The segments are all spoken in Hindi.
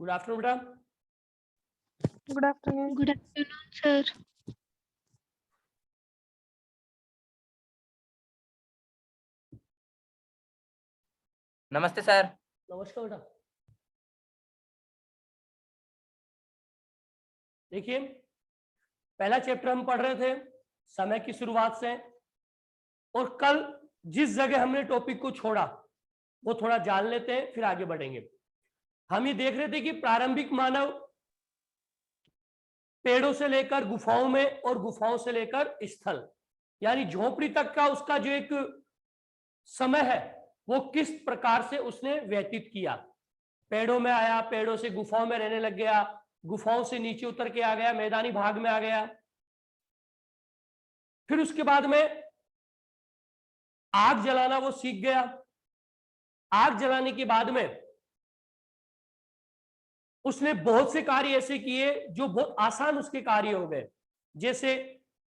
गुड आफ्टरनून बेटा। Good afternoon. Good afternoon sir. नमस्ते सर। नमस्कार बेटा। देखिए, पहला चैप्टर हम पढ़ रहे थे समय की शुरुआत से, और कल जिस जगह हमने टॉपिक को छोड़ा वो थोड़ा जान लेते हैं, फिर आगे बढ़ेंगे। हम ये देख रहे थे कि प्रारंभिक मानव पेड़ों से लेकर गुफाओं में और गुफाओं से लेकर स्थल यानी झोपड़ी तक का उसका जो एक समय है वो किस प्रकार से उसने व्यतीत किया। पेड़ों में आया, पेड़ों से गुफाओं में रहने लग गया, गुफाओं से नीचे उतर के आ गया, मैदानी भाग में आ गया, फिर उसके बाद में आग जलाना वो सीख गया। आग जलाने के बाद में उसने बहुत से कार्य ऐसे किए जो बहुत आसान उसके कार्य हो गए। जैसे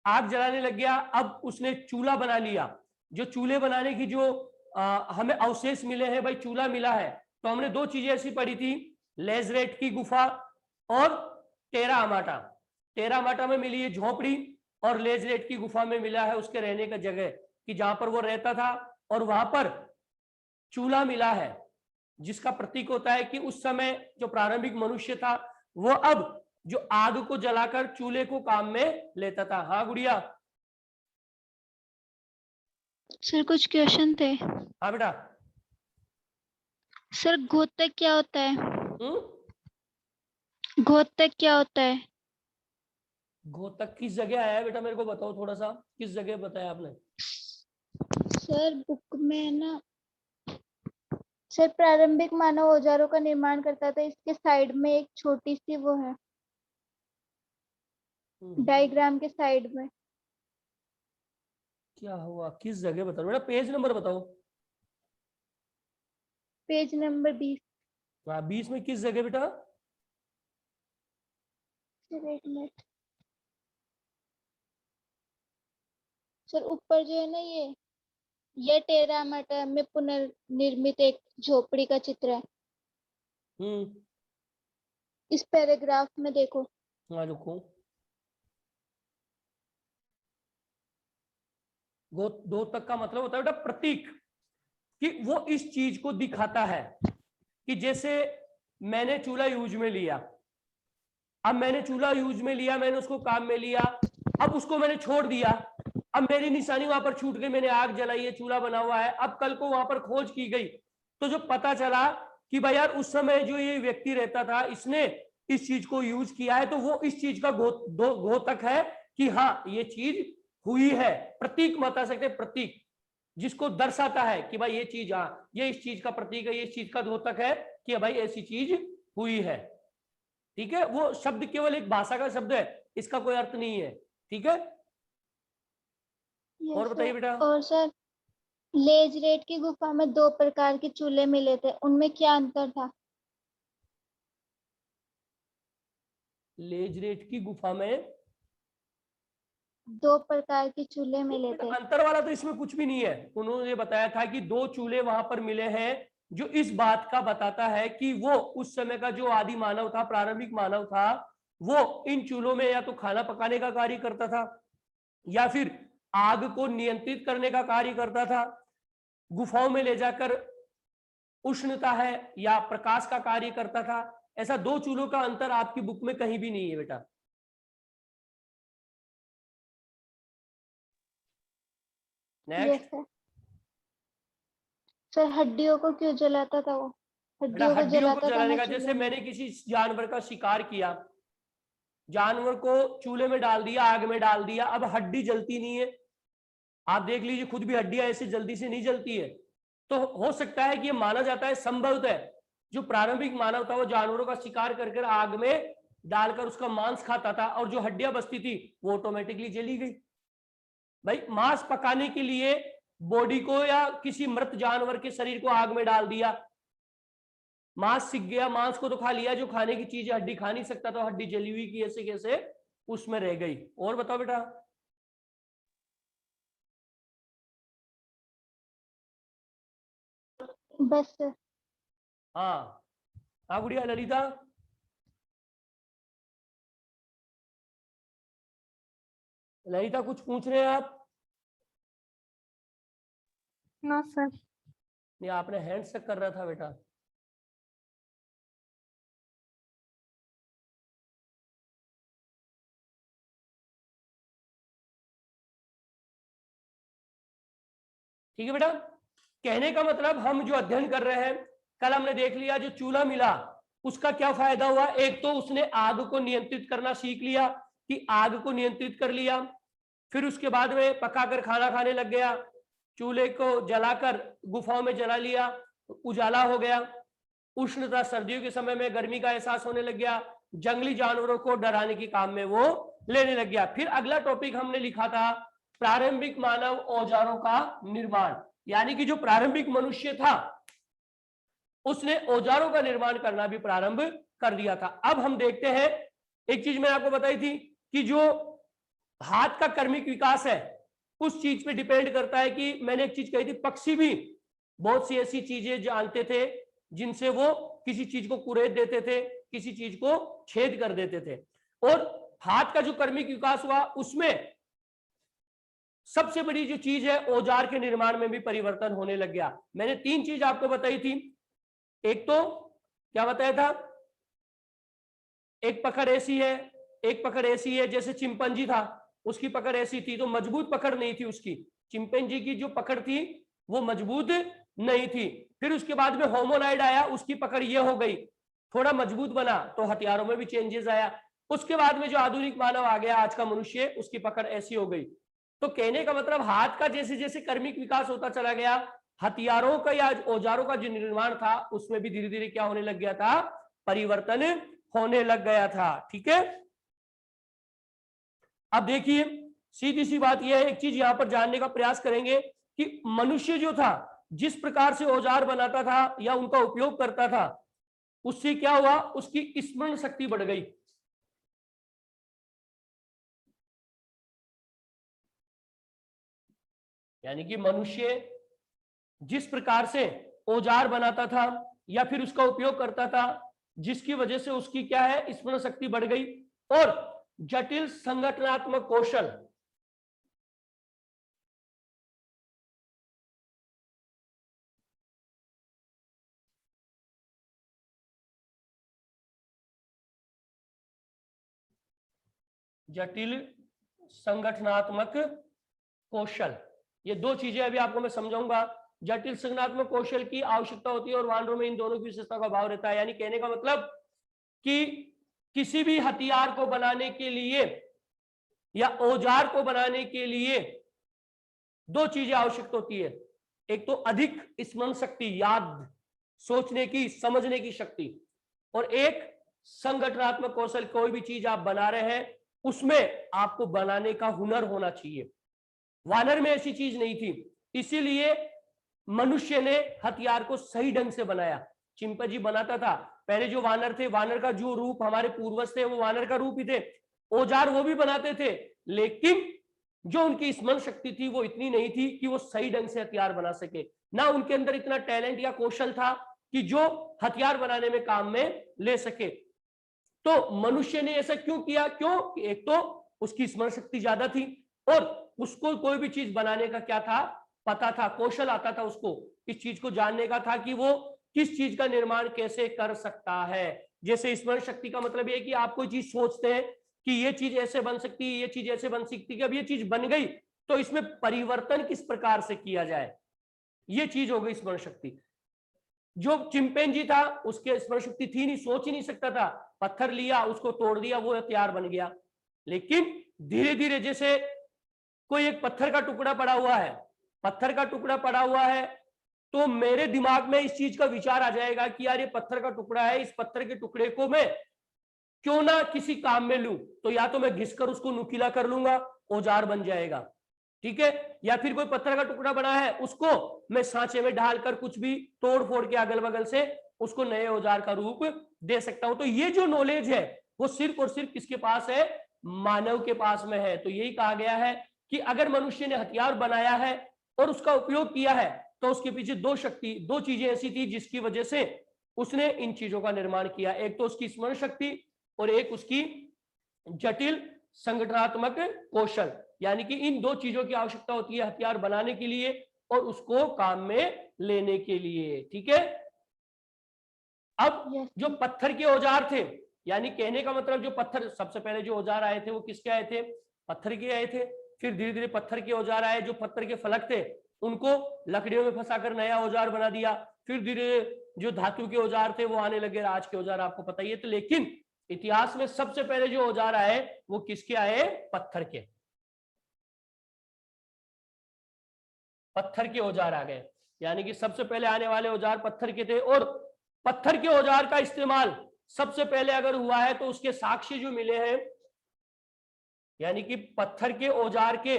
आग जलाने लग गया, अब उसने चूल्हा बना लिया। जो चूल्हे बनाने की जो हमें अवशेष मिले हैं, भाई चूल्हा मिला है, तो हमने दो चीजें ऐसी पढ़ी थी, लेजरेट की गुफा और टेरा अमाटा। टेरा अमाटा में मिली है झोपड़ी और लेजरेट की गुफा में मिला है उसके रहने का जगह, कि जहां पर वो रहता था, और वहां पर चूल्हा मिला है जिसका प्रतीक होता है कि उस समय जो प्रारंभिक मनुष्य था वो अब जो आग को जलाकर चूल्हे को काम में लेता था। हाँ गुड़िया। सर कुछ क्वेश्चन थे। हाँ बेटा। सर घोतक क्या होता है? घोतक क्या होता है? घोतक किस जगह आया है बेटा, मेरे को बताओ थोड़ा सा, किस जगह बताया आपने? सर बुक में ना, सर प्रारंभिक मानव औजारों का निर्माण करता था, इसके साइड में एक छोटी सी वो है, डायग्राम के साइड में। क्या हुआ, किस जगह बताओ बेटा, पेज नंबर बताओ। Page number 20। 20 में किस जगह बेटा? सर एक मिनट सर, ऊपर जो है ना, ये टेरा अमाटा में पुनर्निर्मित एक झोपड़ी का चित्र है। इस पैराग्राफ में देखो। हाँ रुको, दो तक का मतलब होता है बेटा प्रतीक, कि वो इस चीज को दिखाता है कि जैसे मैंने चूल्हा यूज में लिया, अब मैंने चूल्हा यूज में लिया, मैंने उसको काम में लिया, अब उसको मैंने छोड़ दिया, अब मेरी निशानी वहां पर छूट गई, मैंने आग जलाई है, चूल्हा बना हुआ है, अब कल को वहां पर खोज की गई तो जो पता चला कि भाई यार उस समय जो ये व्यक्ति रहता था इसने इस चीज को यूज किया है, तो वो इस चीज का घोतक है कि हाँ ये चीज हुई है। प्रतीक बता सकते, प्रतीक जिसको दर्शाता है कि भाई ये चीज, हाँ ये इस चीज का प्रतीक है, ये इस चीज का द्योतक है कि भाई ऐसी चीज हुई है। ठीक है, वो शब्द केवल एक भाषा का शब्द है, इसका कोई अर्थ नहीं है। ठीक है, और बताइए बेटा। और सर लेजरेट की गुफा में 2 प्रकार के चूल्हे मिले थे, उनमें क्या अंतर था? लेजरेट की गुफा में 2 प्रकार के चूल्हे मिले थे। अंतर वाला तो इसमें कुछ भी नहीं है। उन्होंने बताया था कि 2 चूल्हे वहां पर मिले हैं, जो इस बात का बताता है कि वो उस समय का जो आदि मानव था, प्रारंभिक मानव था, वो इन चूल्हों में या तो खाना पकाने का कार्य करता था या फिर आग को नियंत्रित करने का कार्य करता था, गुफाओं में ले जाकर उष्णता है या प्रकाश का कार्य करता था। ऐसा 2 चूल्हों का अंतर आपकी बुक में कहीं भी नहीं है बेटा। नेक्स्ट। सर हड्डियों को क्यों जलाता था वो? हड्डियों को जलाने का, जैसे चूल्हे में। मैंने किसी जानवर का शिकार किया, जानवर को चूल्हे में डाल दिया, आग में डाल दिया, अब हड्डी जलती नहीं है। आप देख लीजिए, खुद भी हड्डियां ऐसे जल्दी से नहीं जलती है। तो हो सकता है कि ये माना जाता है संभवतः जो प्रारंभिक मानव था वो जानवरों का शिकार कर आग में डालकर उसका मांस खाता था, और जो हड्डियां बचती थी वो ऑटोमेटिकली जली गई। भाई मांस पकाने के लिए बॉडी को या किसी मृत जानवर के शरीर को आग में डाल दिया, मांस सिक गया, मांस को तो खा लिया, जो खाने की चीज हड्डी खा नहीं सकता, तो हड्डी जली हुई की ऐसे कैसे उसमें रह गई। और बताओ बेटा। बस। हाँ हाँ गुड़िया। ललिता। ललिता कुछ पूछ रहे हैं आप? No, sir. नहीं, आपने हैंड्स तक कर रहा था बेटा। ठीक है बेटा, कहने का मतलब हम जो अध्ययन कर रहे हैं, कल हमने देख लिया जो चूल्हा मिला उसका क्या फायदा हुआ। एक तो उसने आग को नियंत्रित करना सीख लिया कि आग को नियंत्रित कर लिया, फिर उसके बाद में पकाकर खाना खाने लग गया, चूल्हे को जलाकर गुफाओं में जला लिया, उजाला हो गया, उष्णता सर्दियों के समय में गर्मी का एहसास होने लग गया, जंगली जानवरों को डराने के काम में वो लेने लग गया। फिर अगला टॉपिक हमने लिखा था प्रारंभिक मानव औजारों का निर्माण, यानी कि जो प्रारंभिक मनुष्य था उसने औजारों का निर्माण करना भी प्रारंभ कर दिया था। अब हम देखते हैं, एक चीज मैंने आपको बताई थी कि जो हाथ का कर्मिक विकास है उस चीज पे डिपेंड करता है कि मैंने एक चीज कही थी, पक्षी भी बहुत सी ऐसी चीजें जानते थे जिनसे वो किसी चीज को कुरेद देते थे, किसी चीज को छेद कर देते थे। और हाथ का जो कर्मिक विकास हुआ उसमें सबसे बड़ी जो चीज है औजार के निर्माण में भी परिवर्तन होने लग गया। मैंने 3 चीज आपको बताई थी। एक तो क्या बताया था, एक पकड़ ऐसी है, एक पकड़ ऐसी है, जैसे चिंपैंजी था उसकी पकड़ ऐसी थी तो मजबूत पकड़ नहीं थी उसकी, चिंपैंजी की जो पकड़ थी वो मजबूत नहीं थी। फिर उसके बाद में होमोनाइड आया, उसकी पकड़ ये हो गई, थोड़ा मजबूत बना, तो हथियारों में भी चेंजेस आया। उसके बाद में जो आधुनिक मानव आ गया, आज का मनुष्य, उसकी पकड़ ऐसी हो गई। तो कहने का मतलब हाथ का जैसे जैसे कर्मिक विकास होता चला गया, हथियारों का या औजारों का जो निर्माण था उसमें भी धीरे धीरे क्या होने लग गया था, परिवर्तन होने लग गया था। ठीक है, अब देखिए सीधी सी बात यह है, एक चीज यहां पर जानने का प्रयास करेंगे कि मनुष्य जो था जिस प्रकार से औजार बनाता था या उनका उपयोग करता था, उससे क्या हुआ, उसकी स्मरण शक्ति बढ़ गई। यानी कि मनुष्य जिस प्रकार से औजार बनाता था या फिर उसका उपयोग करता था, जिसकी वजह से उसकी क्या है, स्मरण शक्ति बढ़ गई और जटिल संगठनात्मक कौशल, जटिल संगठनात्मक कौशल, ये 2 चीजें अभी आपको मैं समझाऊंगा। जटिल संगठनात्मक कौशल की आवश्यकता होती है और वानरों में इन दोनों की विशेषता का अभाव रहता है। यानी कहने का मतलब कि किसी भी हथियार को बनाने के लिए या औजार को बनाने के लिए 2 चीजें आवश्यक होती है, एक तो अधिक स्मरण शक्ति, याद, सोचने की, समझने की शक्ति, और एक संगठनात्मक कौशल। कोई भी चीज आप बना रहे हैं उसमें आपको बनाने का हुनर होना चाहिए। वानर में ऐसी चीज नहीं थी, इसीलिए मनुष्य ने हथियार को सही ढंग से बनाया। चिंपैंजी बनाता था, पहले जो वानर थे, वानर का जो रूप हमारे पूर्वज थे वो वानर का रूप ही थे, औजार वो भी बनाते थे, लेकिन जो उनकी स्मरण शक्ति थी वो इतनी नहीं थी कि वो सही ढंग से हथियार बना सके, ना उनके अंदर इतना टैलेंट या कौशल था कि जो हथियार बनाने में काम में ले सके। तो मनुष्य ने ऐसा क्यों किया, क्यों, एक तो उसकी स्मरण शक्ति ज्यादा थी और उसको कोई भी चीज बनाने का क्या था, पता था, कौशल आता था उसको, इस चीज को जानने का था कि वो किस चीज का निर्माण कैसे कर सकता है। जैसे स्मरण शक्ति का मतलब ये कि आप कोई चीज सोचते हैं कि ये चीज ऐसे बन सकती है, ये चीज ऐसे बन सकती है, अब ये चीज बन गई तो इसमें परिवर्तन किस प्रकार से किया जाए, ये चीज हो गई स्मरण शक्ति। जो चिंपैंजी था उसके स्मरण शक्ति थी नहीं, सोच ही नहीं सकता था, पत्थर लिया उसको तोड़ दिया, वो हथियार बन गया। लेकिन धीरे धीरे जैसे कोई एक पत्थर का टुकड़ा पड़ा हुआ है, पत्थर का टुकड़ा पड़ा हुआ है तो मेरे दिमाग में इस चीज का विचार आ जाएगा कि यार ये पत्थर का टुकड़ा है, इस पत्थर के टुकड़े को मैं क्यों ना किसी काम में लूं, तो या तो मैं घिसकर उसको नुकीला कर लूंगा, औजार बन जाएगा, ठीक है, या फिर कोई पत्थर का टुकड़ा बना है उसको मैं सांचे में डालकर कुछ भी तोड़ फोड़ के अगल बगल से उसको नए औजार का रूप दे सकता हूं। तो ये जो नॉलेज है वो सिर्फ और सिर्फ किसके पास है, मानव के पास में है। तो यही कहा गया है कि अगर मनुष्य ने हथियार बनाया है और उसका उपयोग किया है तो उसके पीछे 2 चीजें ऐसी थी जिसकी वजह से उसने इन चीजों का निर्माण किया, एक तो उसकी स्मरण शक्ति और एक उसकी जटिल संगठनात्मक कौशल। यानी कि इन दो चीजों की आवश्यकता होती है हथियार बनाने के लिए और उसको काम में लेने के लिए। ठीक है, अब Yes. जो पत्थर के औजार थे, यानी कहने का मतलब जो पत्थर, सबसे पहले जो औजार आए थे वो किसके आए थे? पत्थर के आए थे। फिर धीरे धीरे पत्थर के औजार आए, जो पत्थर के फलक थे उनको लकड़ियों में फंसाकर नया औजार बना दिया। फिर धीरे जो धातु के औजार थे वो आने लगे, आज के औजार आपको पता ही है। तो लेकिन इतिहास में सबसे पहले जो औजार आए वो किसके आए? पत्थर के। पत्थर के औजार आ गए, यानी कि सबसे पहले आने वाले औजार पत्थर के थे। और पत्थर के औजार का इस्तेमाल सबसे पहले अगर हुआ है तो उसके साक्ष्य जो मिले हैं, यानी कि पत्थर के औजार के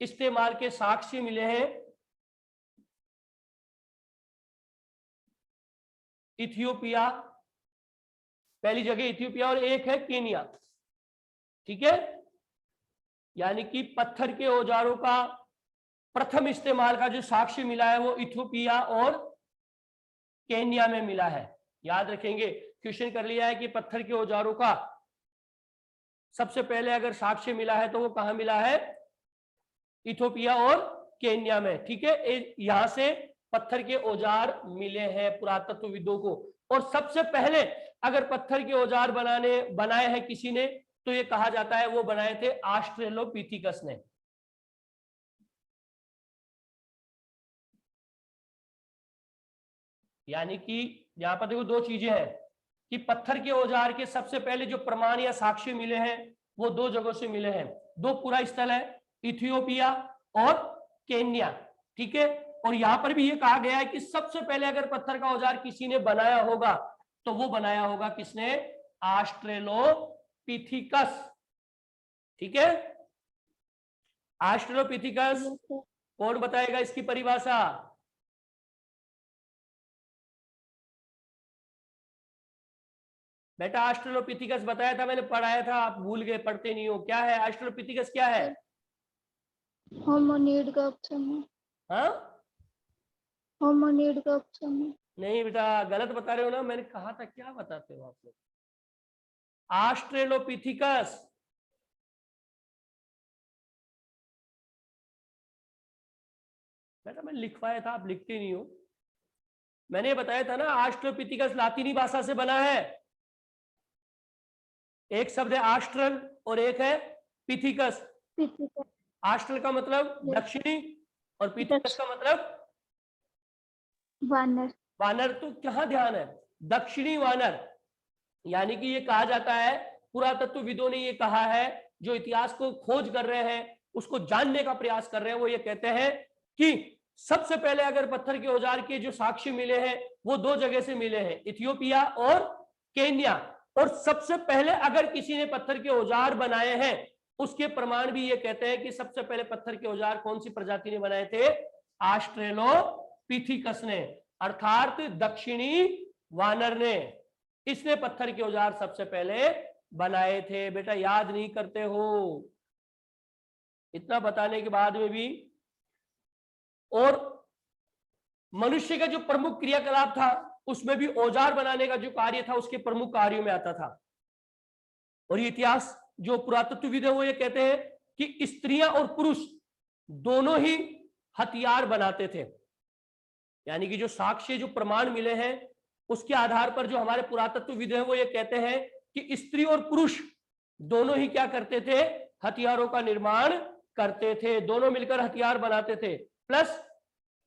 इस्तेमाल के साक्ष्य मिले हैं इथियोपिया, पहली जगह इथियोपिया, और एक है केनिया। ठीक है, यानी कि पत्थर के औजारों का प्रथम इस्तेमाल का जो साक्ष्य मिला है वो इथियोपिया और केनिया में मिला है। याद रखेंगे, क्वेश्चन कर लिया है कि पत्थर के औजारों का सबसे पहले अगर साक्ष्य मिला है तो वो कहां मिला है? इथियोपिया और केन्या में। ठीक है, यहां से पत्थर के औजार मिले हैं पुरातत्वविदों को। और सबसे पहले अगर पत्थर के औजार बनाए हैं किसी ने तो ये कहा जाता है वो बनाए थे ऑस्ट्रेलोपिथिकस ने। यानी कि यहां पर देखो दो चीजें हैं कि पत्थर के औजार के सबसे पहले जो प्रमाण या साक्ष्य मिले हैं वो दो जगहों से मिले हैं। दो पूरा स्थल है, इथियोपिया और केन्या। ठीक है, और यहां पर भी ये कहा गया है कि सबसे पहले अगर पत्थर का औजार किसी ने बनाया होगा तो वो बनाया होगा किसने? ऑस्ट्रेलोपिथिकस। ठीक है, ऑस्ट्रेलोपिथिकस कौन बताएगा इसकी परिभाषा? बेटा ऑस्ट्रेलोपिथिकस बताया था, मैंने पढ़ाया था, आप भूल गए, पढ़ते नहीं हो। क्या है ऑस्ट्रेलोपिथिकस? क्या है? होमोनिड का ऑप्शन है। हाँ, होमोनिड का ऑप्शन है। नहीं बेटा, गलत बता रहे हो ना। मैंने कहा था, क्या बताते हो आप लोग? ऑस्ट्रेलोपिथिकस बेटा मैंने लिखवाया था, आप लिखते नहीं हो। मैंने बताया था ना, ऑस्ट्रेलोपिथिकस लातीनी भाषा से बना है। एक शब्द है ऑस्ट्रल और एक है पिथिकस। ऑस्ट्रल का मतलब दक्षिणी और पिथिकस का मतलब वानर। वानर। तो कहाँ ध्यान है? दक्षिणी वानर। यानी कि ये कहा जाता है, पुरातत्वविदों ने ये कहा है, जो इतिहास को खोज कर रहे हैं, उसको जानने का प्रयास कर रहे हैं, वो ये कहते हैं कि सबसे पहले अगर पत्थर के औजार के जो साक्ष्य मिले हैं वो दो जगह से मिले हैं, इथियोपिया और केन्या। और सबसे पहले अगर किसी ने पत्थर के औजार बनाए हैं उसके प्रमाण भी ये कहते हैं कि सबसे पहले पत्थर के औजार कौन सी प्रजाति ने बनाए थे? ऑस्ट्रेलोपिथिकस ने, अर्थात दक्षिणी वानर ने। इसने पत्थर के औजार सबसे पहले बनाए थे। बेटा याद नहीं करते हो, इतना बताने के बाद में भी। और मनुष्य का जो प्रमुख क्रियाकलाप था उसमें भी औजार बनाने का जो कार्य था उसके प्रमुख कार्यों में आता था। और ये इतिहास जो पुरातत्वविद है वो ये कहते हैं कि स्त्रियां और पुरुष दोनों ही हथियार बनाते थे। यानी कि जो साक्ष्य, जो प्रमाण मिले हैं उसके आधार पर जो हमारे पुरातत्वविद हैं वो ये कहते हैं कि स्त्री और पुरुष दोनों ही क्या करते थे? हथियारों का निर्माण करते थे, दोनों मिलकर हथियार बनाते थे। प्लस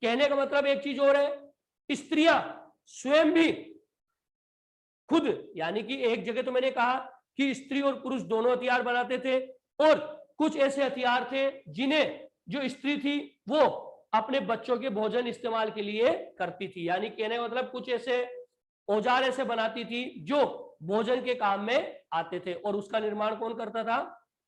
कहने का मतलब एक चीज और है, स्त्रियां स्वयं भी खुद, यानी कि एक जगह तो मैंने कहा कि स्त्री और पुरुष दोनों हथियार बनाते थे, और कुछ ऐसे हथियार थे जिन्हें जो स्त्री थी वो अपने बच्चों के भोजन इस्तेमाल के लिए करती थी। यानी कहने का मतलब कुछ ऐसे औजार ऐसे बनाती थी जो भोजन के काम में आते थे, और उसका निर्माण कौन करता था?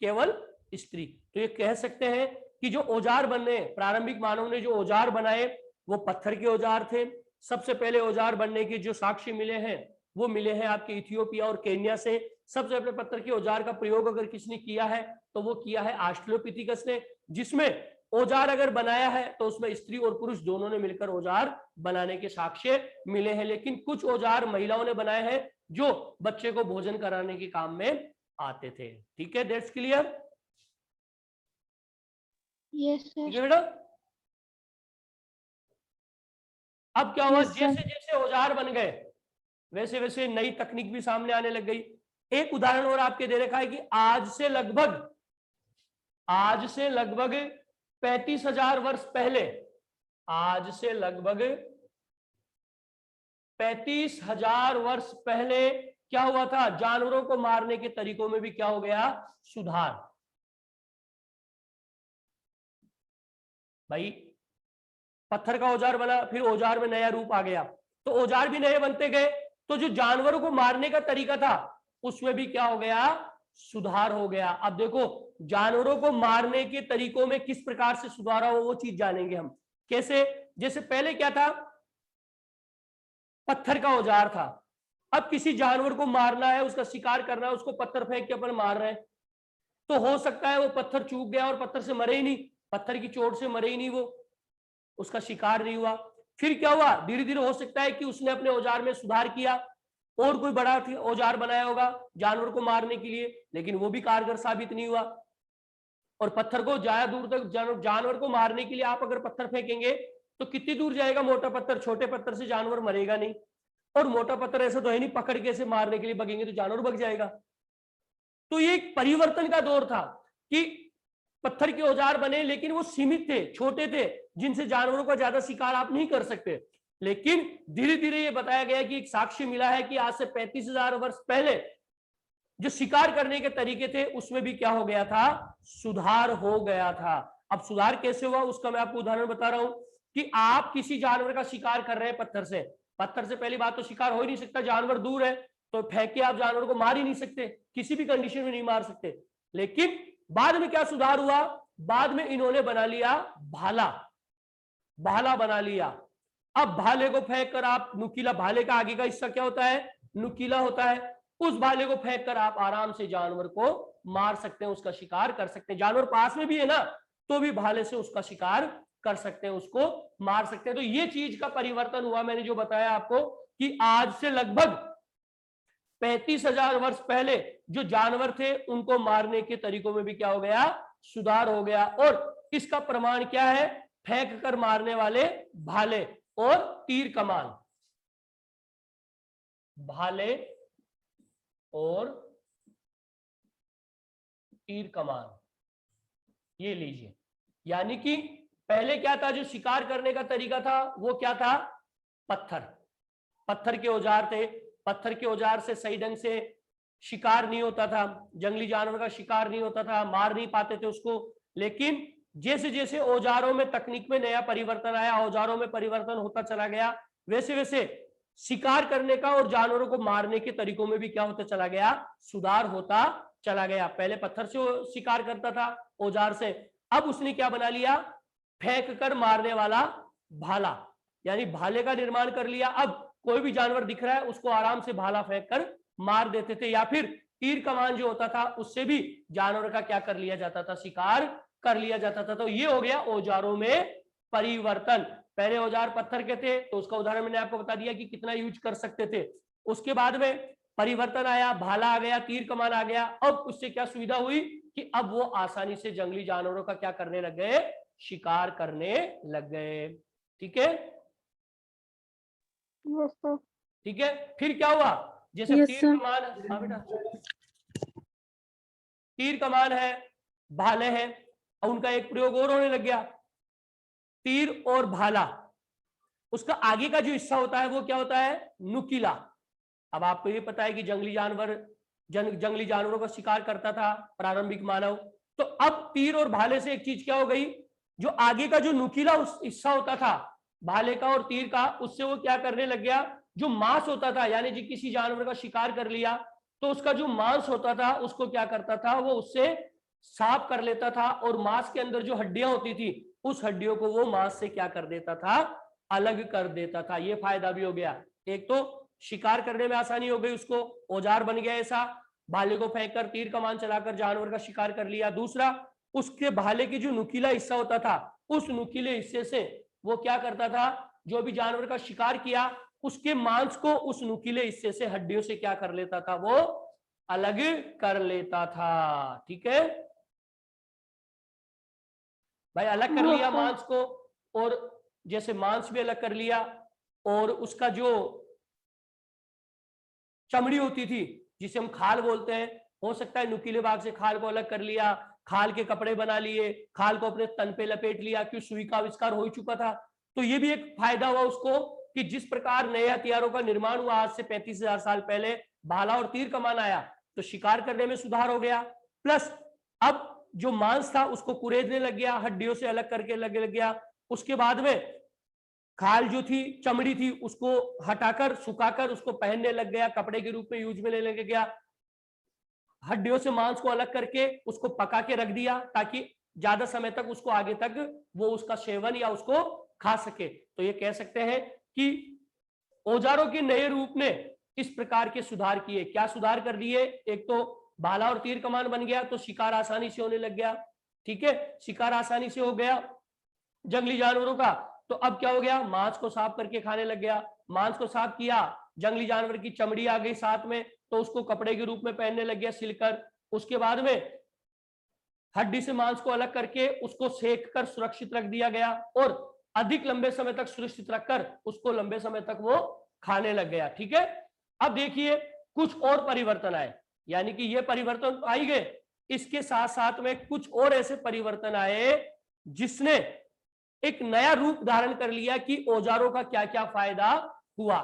केवल स्त्री। तो ये कह सकते हैं कि जो औजार बनने, प्रारंभिक मानव ने जो औजार बनाए वो पत्थर के औजार थे। सबसे पहले औजार बनने के जो साक्ष्य मिले हैं वो मिले हैं आपके इथियोपिया और केन्या से। सबसे पहले पत्थर के औजार का प्रयोग अगर किसने किया है तो वो किया है ऑस्ट्रेलोपिथिकस ने, जिसमें औजार अगर बनाया है तो उसमें स्त्री और पुरुष दोनों ने मिलकर औजार बनाने के साक्ष्य मिले हैं। लेकिन कुछ औजार महिलाओं ने बनाए हैं जो बच्चे को भोजन कराने के काम में आते थे। ठीक है, दैट्स क्लियर। यस ठीक सर। है बेटा। अब क्या हुआ, Yes, sir. जैसे जैसे औजार बन गए वैसे वैसे नई तकनीक भी सामने आने लग गई। एक उदाहरण और आपके दे रखा है कि आज से लगभग 35,000 वर्ष पहले, आज से लगभग 35,000 वर्ष पहले क्या हुआ था, जानवरों को मारने के तरीकों में भी क्या हो गया, सुधार। भाई पत्थर का औजार बना, फिर औजार में नया रूप आ गया, तो औजार भी नए बनते गए, तो जो जानवरों को मारने का तरीका था उसमें भी क्या हो गया, सुधार हो गया। अब देखो जानवरों को मारने के तरीकों में किस प्रकार से सुधार हो वो चीज जानेंगे हम। कैसे, जैसे पहले क्या था, पत्थर का औजार था। अब किसी जानवर को मारना है, उसका शिकार करना है, उसको पत्थर फेंक के अपन मार रहे हैं, तो हो सकता है वो पत्थर चूक गया और पत्थर से मरे ही नहीं, पत्थर की चोट से मरे ही नहीं, वो उसका शिकार नहीं हुआ। फिर क्या हुआ, धीरे धीरे हो सकता है कि उसने अपने औजार में सुधार किया और कोई बड़ा औजार बनाया होगा जानवर को मारने के लिए, लेकिन वो भी कारगर साबित नहीं हुआ। और पत्थर को ज्यादा दूर तक जानवर को मारने के लिए आप अगर पत्थर फेंकेंगे तो कितनी दूर जाएगा मोटा पत्थर, छोटे पत्थर से जानवर मरेगा नहीं। और मोटा पत्थर ऐसा तो है नहीं, पकड़ के से मारने के लिए बगेंगे तो जानवर बग जाएगा। तो ये एक परिवर्तन का दौर था कि पत्थर के औजार बने, लेकिन वो सीमित थे, छोटे थे, जिनसे जानवरों का ज्यादा शिकार आप नहीं कर सकते। लेकिन धीरे धीरे ये बताया गया कि एक साक्ष्य मिला है कि आज से 35,000 वर्ष पहले जो शिकार करने के तरीके थे उसमें भी क्या हो गया था, सुधार हो गया था। अब सुधार कैसे हुआ उसका मैं आपको उदाहरण बता रहा हूं कि आप किसी जानवर का शिकार कर रहे हैं पत्थर से, पत्थर से पहली बात तो शिकार हो ही नहीं सकता, जानवर दूर है, तो फेंक के आप जानवर को मार ही नहीं सकते, किसी भी कंडीशन में नहीं मार सकते। लेकिन बाद में क्या सुधार हुआ, बाद में इन्होंने बना लिया भाला, भाला बना लिया। अब भाले को फेंक कर आप नुकीला, भाले का आगे का हिस्सा क्या होता है, नुकीला होता है, उस भाले को फेंक कर आप आराम से जानवर को मार सकते हैं, उसका शिकार कर सकते हैं। जानवर पास में भी है ना तो भी भाले से उसका शिकार कर सकते हैं, उसको मार सकते हैं। तो ये चीज का परिवर्तन हुआ, मैंने जो बताया आपको कि आज से लगभग 35,000 वर्ष पहले जो जानवर थे उनको मारने के तरीकों में भी क्या हो गया, सुधार हो गया। और इसका प्रमाण क्या है, फेंक कर मारने वाले भाले और तीर कमान, भाले और तीर कमान, ये लीजिए। यानी कि पहले क्या था, जो शिकार करने का तरीका था वो क्या था, पत्थर, पत्थर के औजार थे, पत्थर के औजार से सही ढंग से शिकार नहीं होता था, जंगली जानवर का शिकार नहीं होता था, मार नहीं पाते थे उसको। लेकिन जैसे जैसे औजारों में, तकनीक में नया परिवर्तन आया, औजारों में परिवर्तन होता चला गया, वैसे वैसे शिकार करने का और जानवरों को मारने के तरीकों में भी क्या होता चला गया, सुधार होता चला गया। पहले पत्थर से शिकार करता था औजार से, अब उसने क्या बना लिया, फेंक कर मारने वाला भाला, यानी भाले का निर्माण कर लिया। अब कोई भी जानवर दिख रहा है उसको आराम से भाला फेंक कर मार देते थे, या फिर तीर कमान जो होता था उससे भी जानवर का क्या कर लिया जाता था, शिकार कर लिया जाता था। तो ये हो गया औजारों में परिवर्तन। पहले औजार पत्थर के थे तो उसका उदाहरण मैंने आपको बता दिया कि कितना यूज कर सकते थे। उसके बाद में परिवर्तन आया, भाला आ गया, तीर कमान आ गया। अब उससे क्या सुविधा हुई कि अब वो आसानी से जंगली जानवरों का क्या करने लग गए, शिकार करने लग गए। ठीक है, Yes, sir. ठीक है। फिर क्या हुआ, जैसे Yes, तीर sir. कमान, हाँ बेटा, तीर कमान है, भाले हैं, और उनका एक प्रयोग और होने लग गया, तीर और भाला, उसका आगे का जो हिस्सा होता है वो क्या होता है, नुकीला। अब आपको ये पता है कि जंगली जानवरों का शिकार करता था प्रारंभिक मानव, तो अब तीर और भाले से एक चीज क्या हो गई, जो आगे का जो नुकीला हिस्सा होता था भाले का और तीर का, उससे वो क्या करने लग गया, जो मांस होता था, यानी जो किसी जानवर का शिकार कर लिया तो उसका जो मांस होता था उसको क्या करता था, वो उससे साफ कर लेता था, और मांस के अंदर जो हड्डियां होती थी उस हड्डियों को वो मांस से क्या कर देता था, अलग कर देता था। ये फायदा भी हो गया, एक तो शिकार करने में आसानी हो गई, उसको औजार बन गया ऐसा, भाले को फेंक कर तीर कमान चलाकर जानवर का शिकार कर लिया। दूसरा, उसके भाले की जो नुकीला हिस्सा होता था उस नुकीले हिस्से से वो क्या करता था, जो भी जानवर का शिकार किया उसके मांस को उस नुकीले हिस्से से, हड्डियों से क्या कर लेता था, वो अलग कर लेता था। ठीक है, भाई अलग कर हाँ, लिया सर। मांस को, और जैसे मांस भी अलग कर लिया, और उसका जो चमड़ी होती थी जिसे हम खाल बोलते हैं, हो सकता है नुकीले भाग से खाल को अलग कर लिया, खाल के कपड़े बना लिए, खाल को अपने तन पे लपेट लिया, क्यों सुई का आविष्कार हो ही चुका था। तो ये भी एक फायदा हुआ उसको कि जिस प्रकार नए हथियारों का निर्माण हुआ आज से 35,000 साल पहले, भाला और तीर कमान आया तो शिकार करने में सुधार हो गया, प्लस अब जो मांस था उसको कुरेदने लग गया, हड्डियों से अलग करके लग गया। उसके बाद में खाल जो थी, चमड़ी थी, उसको हटाकर सुखाकर उसको पहनने लग गया, कपड़े के रूप में यूज में लेने लग गया। हड्डियों से मांस को अलग करके उसको पका के रख दिया ताकि ज्यादा समय तक उसको आगे तक वो उसका सेवन या उसको खा सके। तो ये कह सकते हैं कि औजारों के नए रूप ने इस प्रकार के सुधार किए। क्या सुधार कर दिए? एक तो भाला और तीर कमान बन गया तो शिकार आसानी से होने लग गया, ठीक है, शिकार आसानी से हो गया जंगली जानवरों का। तो अब क्या हो गया, मांस को साफ करके खाने लग गया, मांस को साफ किया, जंगली जानवर की चमड़ी आ गई साथ में, तो उसको कपड़े के रूप में पहनने लग गया सिलकर। उसके बाद में हड्डी से मांस को अलग करके उसको सेक कर सुरक्षित रख दिया गया, और अधिक लंबे समय तक सुरक्षित रखकर उसको लंबे समय तक वो खाने लग गया, ठीक है। अब देखिए कुछ और परिवर्तन आए, यानी कि ये परिवर्तन आई गए, इसके साथ साथ में कुछ और ऐसे परिवर्तन आए जिसने एक नया रूप धारण कर लिया कि औजारों का क्या क्या फायदा हुआ।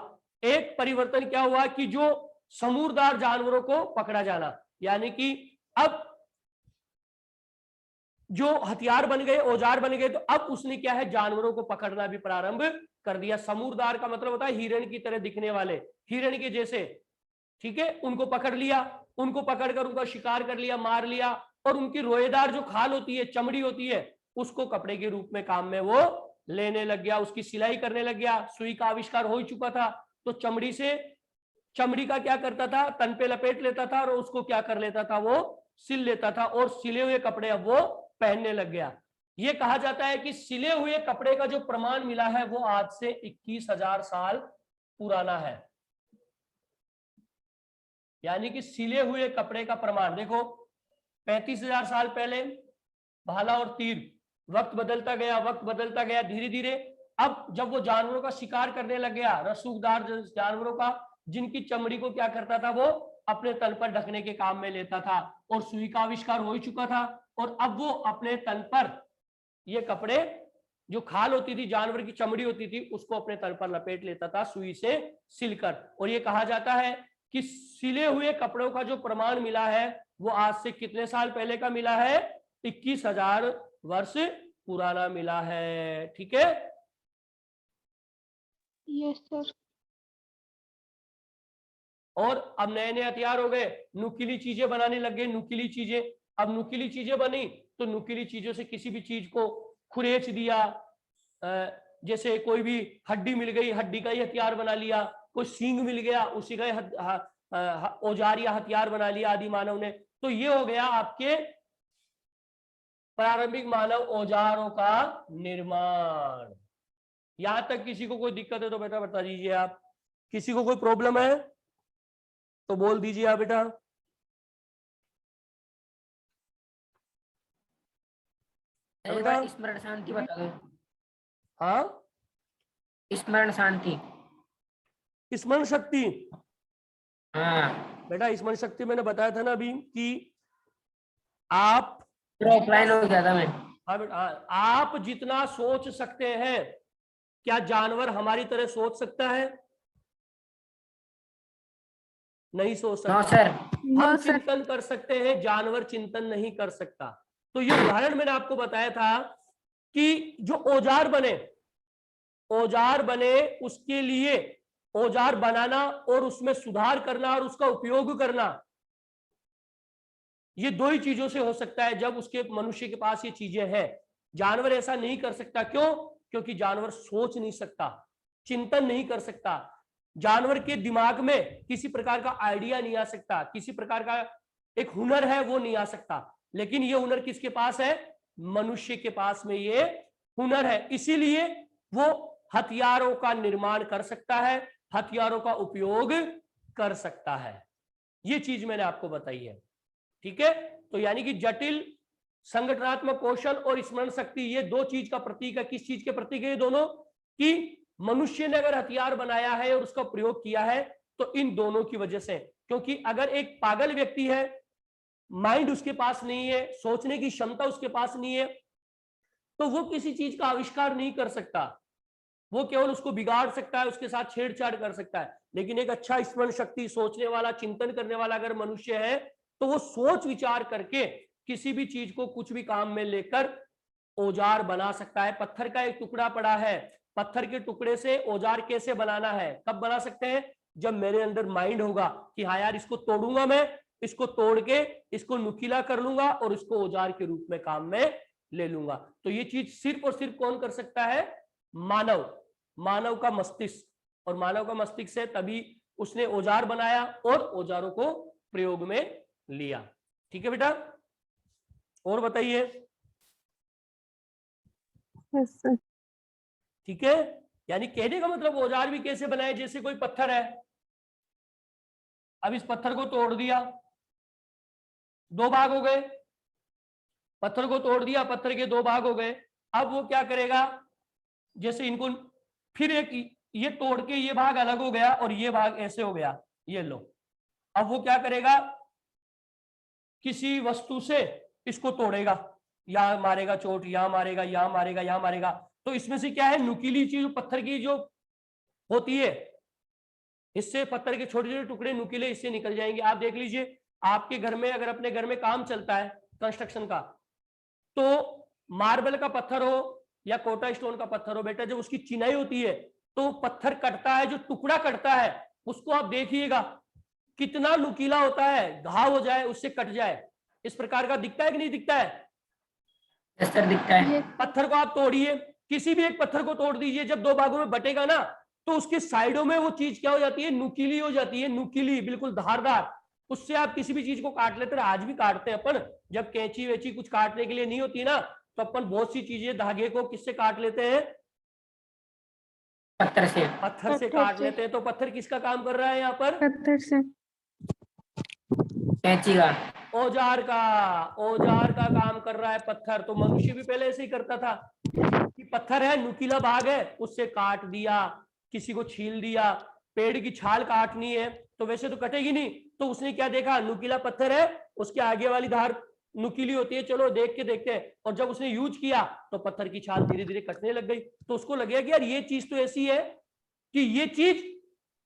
एक परिवर्तन क्या हुआ कि जो समूरदार जानवरों को पकड़ा जाना, यानी कि अब जो हथियार बन गए, औजार बन गए, तो अब उसने क्या है, जानवरों को पकड़ना भी प्रारंभ कर दिया। समूरदार का मतलब होता है हिरण की तरह दिखने वाले, हिरण के जैसे, ठीक है, उनको पकड़ लिया, उनको पकड़कर उनका शिकार कर लिया, मार लिया, और उनकी रोएदार जो खाल होती है, चमड़ी होती है, उसको कपड़े के रूप में काम में वो लेने लग गया, उसकी सिलाई करने लग गया। सुई का आविष्कार हो ही चुका था, तो चमड़ी से, चमड़ी का क्या करता था, तन पे लपेट लेता था और उसको क्या कर लेता था, वो सिल लेता था, और सिले हुए कपड़े अब वो पहनने लग गया। ये कहा जाता है कि सिले हुए कपड़े का जो प्रमाण मिला है वो आज से 21,000 साल पुराना है। यानी कि सिले हुए कपड़े का प्रमाण देखो, 35,000 साल पहले भाला और तीर, वक्त बदलता गया, वक्त बदलता गया, धीरे धीरे अब जब वो जानवरों का शिकार करने लग गया, रसूखदार जानवरों का, जिनकी चमड़ी को क्या करता था, वो अपने तन पर ढकने के काम में लेता था, और सुई का आविष्कार हो ही चुका था, और अब वो अपने तन पर ये कपड़े, जो खाल होती थी, जानवर की चमड़ी होती थी, उसको अपने तन पर लपेट लेता था सुई से सिलकर। और ये कहा जाता है कि सिले हुए कपड़ों का जो प्रमाण मिला है वो आज से कितने साल पहले का मिला है, 21,000 वर्ष पुराना मिला है, ठीक है। Yes sir. और अब नए नए हथियार हो गए, नुकीली चीजें बनाने लग गए, नुकीली चीजें। अब नुकीली चीजें बनी तो नुकीली चीजों से किसी भी चीज को खुरेच दिया, जैसे कोई भी हड्डी मिल गई, हड्डी का ही हथियार बना लिया, कोई सींग मिल गया, उसी का औजार या हथियार बना लिया आदि मानव ने। तो ये हो गया आपके प्रारंभिक मानव औजारों का निर्माण। यहां तक किसी को कोई दिक्कत है तो बेटा बता दीजिए आप, किसी को कोई प्रॉब्लम है तो बोल दीजिए आप बेटा। बेटा स्मरण शांति बता दो। हाँ, स्मरण शांति। स्मरण शक्ति, हाँ बेटा स्मरण शक्ति मैंने बताया था ना अभी कि आप ऑफलाइन हो गया था मैं। हाँ बेटा, आप जितना सोच सकते हैं, क्या जानवर हमारी तरह सोच सकता है? नहीं सोच नो सकता। सर। हम चिंतन कर सकते हैं, जानवर चिंतन नहीं कर सकता। तो ये उदाहरण मैंने आपको बताया था कि जो औजार बने, औजार बने, उसके लिए औजार बनाना और उसमें सुधार करना और उसका उपयोग करना, ये दो ही चीजों से हो सकता है जब उसके मनुष्य के पास ये चीजें हैं। जानवर ऐसा नहीं कर सकता, क्यों? क्योंकि जानवर सोच नहीं सकता, चिंतन नहीं कर सकता, जानवर के दिमाग में किसी प्रकार का आइडिया नहीं आ सकता, किसी प्रकार का एक हुनर है वो नहीं आ सकता। लेकिन ये हुनर किसके पास है? मनुष्य के पास में ये हुनर है, इसीलिए वो हथियारों का निर्माण कर सकता है, हथियारों का उपयोग कर सकता है। ये चीज मैंने आपको बताई है, ठीक है। तो यानी कि जटिल संगठनात्मक कौशल और स्मरण शक्ति, ये दो चीज का प्रतीक है। किस चीज के प्रतीक है ये दोनों? कि मनुष्य ने अगर हथियार बनाया है और उसका प्रयोग किया है तो इन दोनों की वजह से। क्योंकि अगर एक पागल व्यक्ति है, माइंड उसके पास नहीं है, सोचने की क्षमता उसके पास नहीं है, तो वो किसी चीज का आविष्कार नहीं कर सकता, वो केवल उसको बिगाड़ सकता है, उसके साथ छेड़छाड़ कर सकता है। लेकिन एक अच्छा स्मरण शक्ति, सोचने वाला, चिंतन करने वाला अगर मनुष्य है तो वो सोच विचार करके किसी भी चीज को कुछ भी काम में लेकर औजार बना सकता है। पत्थर का एक टुकड़ा पड़ा है, पत्थर के टुकड़े से औजार कैसे बनाना है, कब बना सकते हैं? जब मेरे अंदर माइंड होगा कि हाँ यार इसको तोड़ूंगा, मैं इसको तोड़ के इसको नुकीला कर लूंगा और इसको औजार के रूप में काम में ले लूंगा। तो ये चीज सिर्फ और सिर्फ कौन कर सकता है? मानव, मानव का मस्तिष्क। और मानव का मस्तिष्क से तभी उसने औजार बनाया और औजारों को प्रयोग में लिया। ठीक है बेटा, और बताइए। Yes, sir. ठीक है, यानी कहने का मतलब औजार भी कैसे बनाए? जैसे कोई पत्थर है, अब इस पत्थर को तोड़ दिया, दो भाग हो गए, पत्थर को तोड़ दिया, पत्थर के दो भाग हो गए। अब वो क्या करेगा? जैसे इनको फिर एक ये तोड़ के ये भाग अलग हो गया और ये भाग ऐसे हो गया, ये लो। अब वो क्या करेगा? किसी वस्तु से इसको तोड़ेगा, यहां मारेगा चोट, यहां मारेगा, यहां मारेगा, यहां मारेगा। तो इसमें से क्या है? नुकीली चीज पत्थर की जो होती है, इससे पत्थर के छोटे छोटे टुकड़े नुकीले इससे निकल जाएंगे। आप देख लीजिए, आपके घर में अगर अपने घर में काम चलता है कंस्ट्रक्शन का, तो मार्बल का पत्थर हो या कोटा स्टोन का पत्थर हो, बेटा जब उसकी चिनाई होती है तो पत्थर कटता है, जो टुकड़ा कटता है उसको आप देखिएगा कितना नुकीला होता है, घाव हो जाए, उससे कट जाए, इस प्रकार का दिखता है कि नहीं दिखता है? यस सर, दिखता है। पत्थर को आप तोड़िए, किसी भी एक पत्थर को तोड़ दीजिए, जब दो भागों में बटेगा ना तो उसके साइडों में वो चीज क्या हो जाती है? नुकीली हो जाती है, नुकीली, बिल्कुल धारदार। उससे आप किसी भी चीज को काट लेते हैं, आज भी काटते हैं अपन, जब कैंची वेची कुछ काटने के लिए नहीं होती ना, तो अपन बहुत सी चीजें धागे को किससे काट लेते हैं? पत्थर से। पत्थर से काट लेते हैं। तो पत्थर किसका काम कर रहा है यहाँ पर? पत्थर से। कैंची का। औजार का, औजार का काम कर रहा है पत्थर। तो मनुष्य भी पहले ऐसे ही करता था कि पत्थर है, नुकीला भाग है, उससे काट दिया, किसी को छील दिया। पेड़ की छाल काटनी है तो वैसे तो कटेगी नहीं, तो उसने क्या देखा? नुकीला पत्थर है, उसके आगे वाली धार नुकीली होती है, चलो देख के देखते हैं। और जब उसने यूज किया तो पत्थर की छाल धीरे धीरे कटने लग गई। तो उसको लगेगा कि यार ये चीज तो ऐसी है कि ये चीज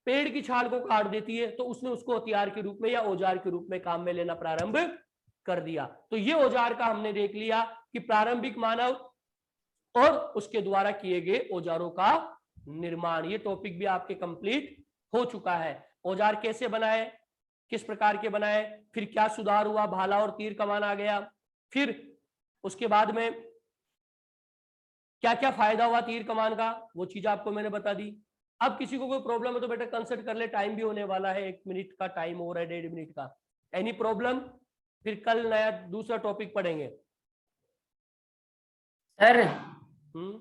पेड़ की छाल को काट देती है, तो उसने उसको हथियार के रूप में या औजार के रूप में काम में लेना प्रारंभ कर दिया। तो ये औजार का हमने देख लिया कि प्रारंभिक मानव और उसके द्वारा किए गए औजारों का निर्माण। ये टॉपिक भी आपके कंप्लीट हो चुका है। औजार कैसे बनाए, किस प्रकार के बनाए, फिर क्या सुधार हुआ, भाला और तीर कमान आ गया, फिर उसके बाद में क्या क्या फायदा हुआ तीर कमान का, वो चीज आपको मैंने बता दी। अब किसी को कोई प्रॉब्लम है तो बेटा कंसल्ट कर ले, टाइम भी होने वाला है, 1 मिनट का टाइम हो रहा है, 1.5 मिनट का। Any problem? फिर कल नया दूसरा टॉपिक पढ़ेंगे। सर हम्म,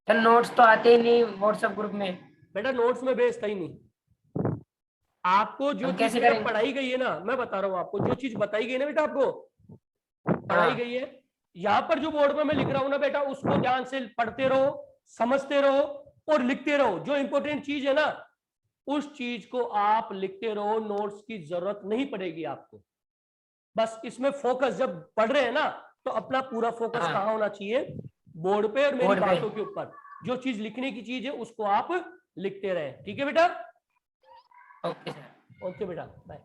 सर नोट्स तो आते ही नहीं व्हाट्सएप ग्रुप में। बेटा नोट्स में भेजता ही नहीं। आपको जो हम चीज कैसे बेटा करेंगे? पढ़ाई गई है ना, मैं बता रहा हूँ आपको, जो चीज बताई गई ना बेटा, आपको पढ़ाई हाँ। गई है, यहाँ पर जो बोर्ड में मैं लिख रहा हूँ ना बेटा, उसको ध्यान से पढ़ते रहो, समझते रहो और लिखते रहो। जो इंपॉर्टेंट चीज है ना, उस चीज को आप लिखते रहो, नोट्स की जरूरत नहीं पड़ेगी आपको। बस इसमें फोकस, जब पढ़ रहे हैं ना तो अपना पूरा फोकस हाँ। कहाँ होना चाहिए? बोर्ड पे और मेरी बोर्ड पे। बातों के ऊपर। जो चीज लिखने की चीज है उसको आप लिखते रहे। ठीक है बेटा? Okay sir. ओके बेटा, बाय।